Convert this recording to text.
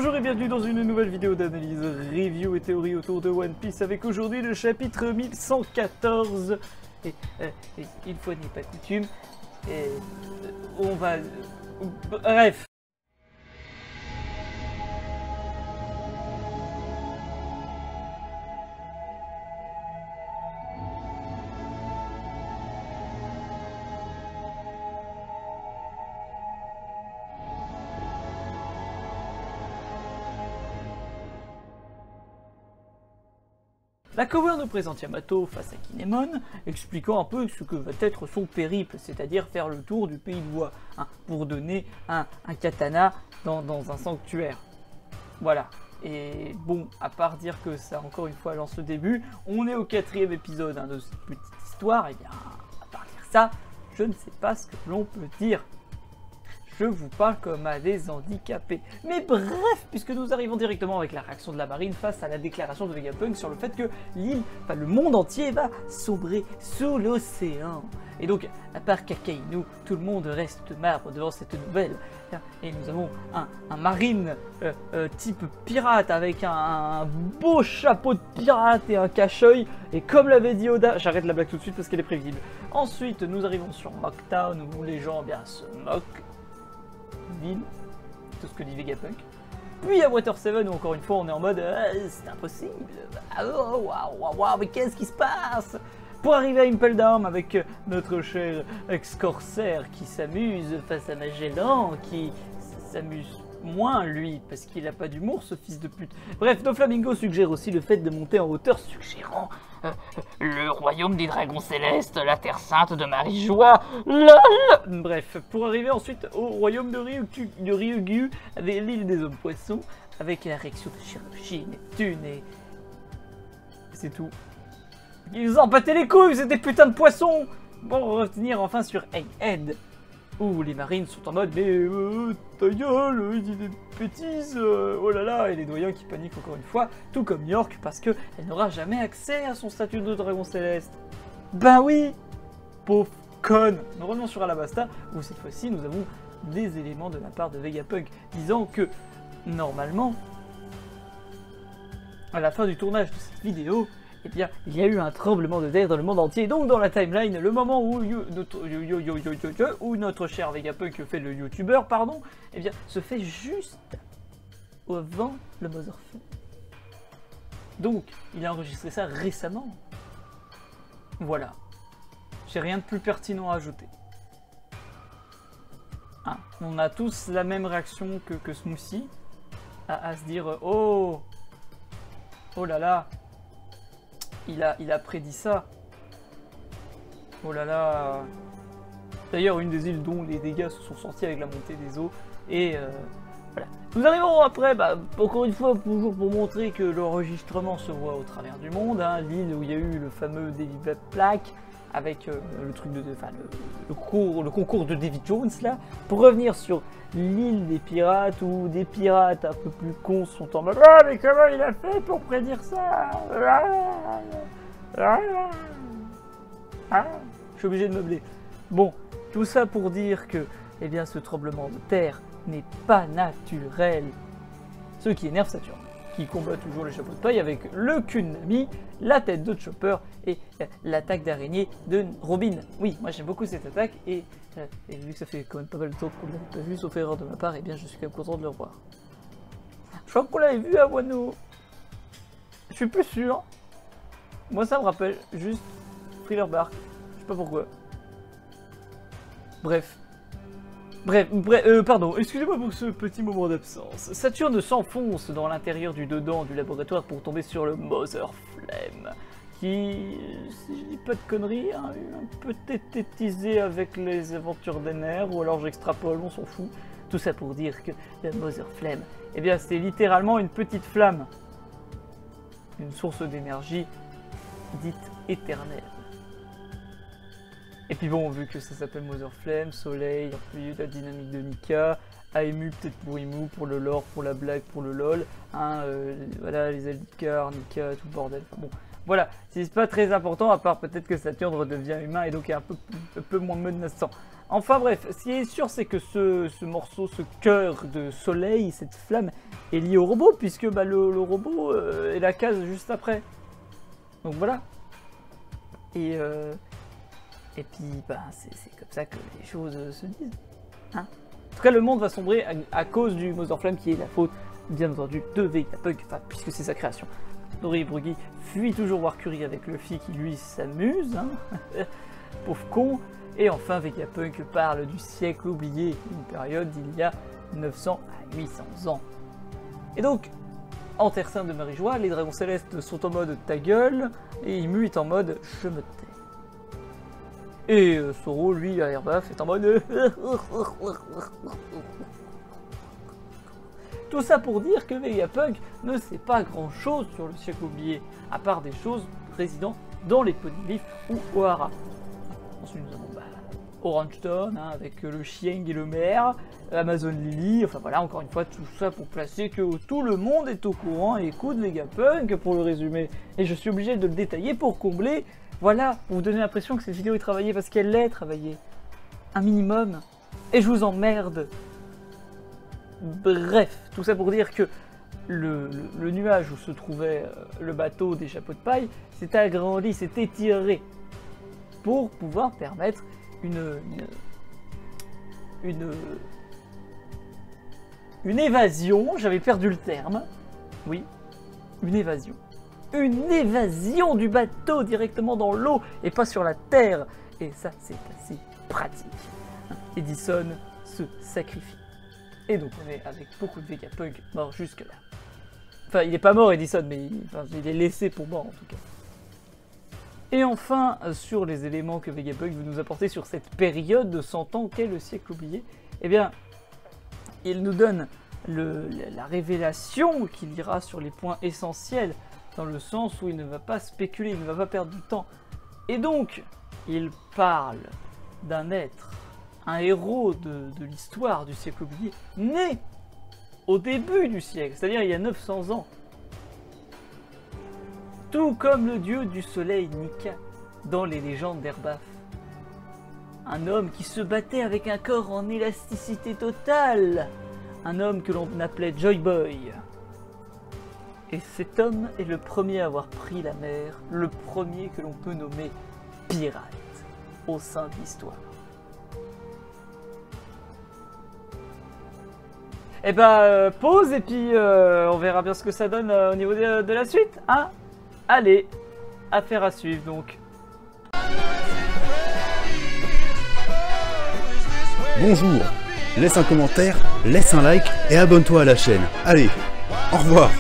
Bonjour et bienvenue dans une nouvelle vidéo d'analyse, review et théorie autour de One Piece avec aujourd'hui le chapitre 1114. Et une fois n'est pas coutume, on va... Bref. La cover nous présente Yamato face à Kinemon, expliquant un peu ce que va être son périple, c'est-à-dire faire le tour du pays de Voix, pour donner un katana dans un sanctuaire. Voilà. Et bon, à part dire que ça, encore une fois, lance le début, on est au 4e épisode de cette petite histoire, et bien, à part dire ça, je ne sais pas ce que l'on peut dire. Je vous parle comme à des handicapés. Mais bref, puisque nous arrivons directement avec la réaction de la marine face à la déclaration de Vegapunk sur le fait que l'île, enfin le monde entier va sombrer sous l'océan. Et donc, à part Kakainu, tout le monde reste marbre devant cette nouvelle. Et nous avons un marine type pirate avec un beau chapeau de pirate et un cache-œil. Et comme l'avait dit Oda, j'arrête la blague tout de suite parce qu'elle est prévisible. Ensuite, nous arrivons sur Mocktown où les gens se moquent. Ville, tout ce que dit Vegapunk. Puis à Water 7 où encore une fois on est en mode c'est impossible, waouh, mais qu'est-ce qui se passe? Pour arriver à Impel Down avec notre cher ex-corsaire qui s'amuse face à Magellan, qui s'amuse moins lui parce qu'il n'a pas d'humour ce fils de pute. Bref, Doflamingo suggère aussi le fait de monter en hauteur, suggérant le royaume des dragons célestes, la terre sainte de Marie-Joie, lol. Bref, pour arriver ensuite au royaume de Ryukyu, avec l'île des hommes poissons, avec la réaction de Shirahoshi, Neptune et... c'est tout. Ils ont empâté les couilles, c'est des putains de poissons. Bon, revenir enfin sur Egghead, où les marines sont en mode mais ta gueule, il dit des bêtises, oh là là, et les doyens qui paniquent encore une fois, tout comme York, parce qu'elle n'aura jamais accès à son statut de dragon céleste. Ben oui, pauvre conne. Nous revenons sur Alabasta, où cette fois-ci nous avons des éléments de la part de Vegapunk, disant que normalement, à la fin du tournage de cette vidéo, eh bien, il y a eu un tremblement de terre dans le monde entier. Donc dans la timeline, le moment où notre cher Vegapunk fait le youtubeur, pardon, eh bien, se fait juste avant le Motherfuck. Donc, il a enregistré ça récemment. Voilà. J'ai rien de plus pertinent à ajouter. On a tous la même réaction que Smoothie, à se dire oh là là. Il a prédit ça. Oh là là. D'ailleurs, une des îles dont les dégâts se sont sentis avec la montée des eaux. Et voilà. Nous arrivons après, encore une fois, toujours pour montrer que l'enregistrement se voit au travers du monde. L'île où il y a eu le fameux David Plaque, avec le truc de... Enfin, le concours de Davy Jones, là. Pour revenir sur l'île des pirates, où des pirates un peu plus cons sont en mode « Ah, mais comment il a fait pour prédire ça ?» Je suis obligé de meubler. Bon, tout ça pour dire que, eh bien, ce tremblement de terre n'est pas naturel. Ce qui énerve Saturne, qui combat toujours les chapeaux de paille avec le Kunami, la tête de Chopper et l'attaque d'araignée de Robin. Oui, moi j'aime beaucoup cette attaque et vu que ça fait quand même pas mal de temps qu'on ne l'avait pas vu, sauf erreur de ma part, et bien je suis quand même content de le revoir. Je crois qu'on l'avait vu à Wano. Je suis plus sûr. Moi ça me rappelle juste Thriller Bark. Je sais pas pourquoi. Bref, pardon, excusez-moi pour ce petit moment d'absence. Saturne s'enfonce dans l'intérieur du dedans du laboratoire pour tomber sur le Mother Flame, qui, si je dis pas de conneries, un peu tététisé avec les aventures des nerfs, ou alors j'extrapole, on s'en fout. Tout ça pour dire que le Mother Flame, eh bien c'est littéralement une petite flamme. Une source d'énergie dite éternelle. Et puis bon, vu que ça s'appelle Mother Flame, Soleil, puis la dynamique de Nika, Aimu peut-être pour Imu, pour le lore, pour la blague, pour le lol, voilà, les ailes d'Icar, Nika, tout le bordel. Enfin, bon, voilà, c'est pas très important, à part peut-être que Saturne redevient humain et donc est un peu moins menaçant. Enfin bref, ce qui est sûr, c'est que ce morceau, ce cœur de soleil, cette flamme, est lié au robot, puisque bah, le robot est la case juste après. Donc voilà. Et puis, bah, c'est comme ça que les choses se disent. Hein, en tout cas, le monde va sombrer à cause du Mother Flame, qui est la faute, bien entendu, de Vegapunk, enfin, puisque c'est sa création. Dory Bruggy fuit toujours voir Curie avec Luffy, qui lui s'amuse, hein. Pauvre con. Et enfin, Vegapunk parle du siècle oublié, une période d'il y a 900 à 800 ans. Et donc, en Terre Sainte de Marie-Joie, les dragons célestes sont en mode ta gueule, et Imu est en mode je me tais. Et Zoro, lui, à Airbaf, est en mode tout ça pour dire que Vegapunk ne sait pas grand chose sur le siècle oublié, à part des choses résidant dans les poneglyphes ou Ohara. Ensuite nous avons Orange Town, hein, avec le Chieng et le maire, Amazon Lily, enfin voilà, encore une fois, tout ça pour placer que tout le monde est au courant et écoute Vegapunk pour le résumer. Et je suis obligé de le détailler pour combler, voilà, pour vous donner l'impression que cette vidéo est travaillée parce qu'elle est travaillée. Un minimum. Et je vous emmerde. Bref, tout ça pour dire que le nuage où se trouvait le bateau des chapeaux de paille s'est agrandi, s'est étiré pour pouvoir permettre une évasion, j'avais perdu le terme, oui, une évasion. Une évasion du bateau directement dans l'eau et pas sur la terre. Et ça, c'est assez pratique. Edison se sacrifie. Et donc on est avec beaucoup de Vegapunk mort jusque là. Enfin, il n'est pas mort Edison, mais il est laissé pour mort en tout cas. Et enfin, sur les éléments que Vegapunk veut nous apporter sur cette période de 100 ans qu'est le siècle oublié, eh bien, il nous donne la révélation qu'il ira sur les points essentiels, dans le sens où il ne va pas spéculer, il ne va pas perdre du temps. Et donc, il parle d'un être, un héros de l'histoire du siècle oublié, né au début du siècle, c'est-à-dire il y a 900 ans. Tout comme le dieu du soleil Nika dans les légendes d'Airbaf. Un homme qui se battait avec un corps en élasticité totale. Un homme que l'on appelait Joy Boy. Et cet homme est le premier à avoir pris la mer, le premier que l'on peut nommer pirate au sein de l'histoire. Et bah pause et puis on verra bien ce que ça donne au niveau de la suite, hein. Allez, affaire à suivre donc. Bonjour, laisse un commentaire, laisse un like et abonne-toi à la chaîne. Allez, au revoir.